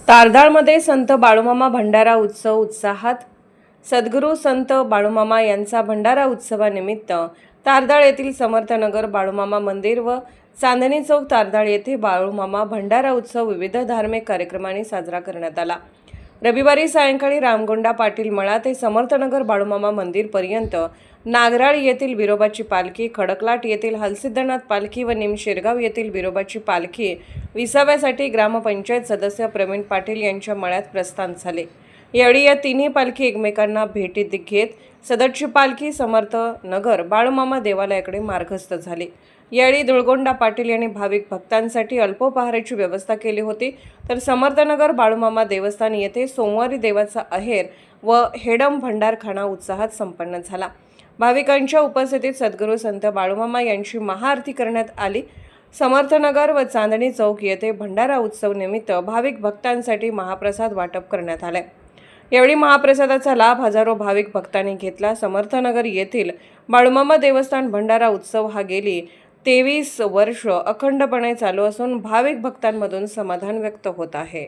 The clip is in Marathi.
तारदाळमध्ये संत बाळूमामा भंडारा उत्सव उत्साहात। सद्गुरू संत बाळूमामा यांचा भंडारा उत्सवानिमित्त तारदाळ येथील समर्थनगर बाळूमामा मंदिर व चांदणी चौक तारदाळ येथे बाळूमामा भंडारा उत्सव विविध धार्मिक कार्यक्रमांनी साजरा करण्यात आला। रविवारी सायंकाळी रामगोंडा पाटील मळा ते समर्थनगर बाळूमामा मंदिर पर्यंत नागराळ येथील विरोबाची पालखी, खडकलाट येथील हलसिद्धनाथ पालखी व निमशेरगाव येथील विरोबाची पालखी विसाव्यासाठी ग्रामपंचायत सदस्य प्रवीण पाटील यांच्या मळ्यात प्रस्थान झाले। यावेळी या तिन्ही पालखी एकमेकांना भेटी घेत सदरची पालखी समर्थनगर बाळूमामा देवालयाकडे मार्गस्थ झाली। यावेळी धुळगोंडा पाटील यांनी भाविक भक्तांसाठी अल्पोपहाराची व्यवस्था केली होती, तर समर्थनगर बाळूमामा देवस्थान येथे सोमवारी देवाचा अहेर व हेडम भंडारखाना उत्साहात संपन्न झाला। भाविकांच्या उपस्थितीत सद्गुरू संत बाळूमामा यांची महाआरती करण्यात आली। समर्थनगर व चांदणी चौक येथे भंडारा उत्सव निमित्त भाविक भक्तांसाठी महाप्रसाद वाटप करण्यात आले। यावेळी महाप्रसादाचा लाभ हजारो भाविक भक्तांनी घेतला। समर्थनगर येथील बाळूमामा देवस्थान भंडारा उत्सव हा गेली 23 वर्ष अखंडपणे चालू असून भाविक भक्तांमधून समाधान व्यक्त होत आहे।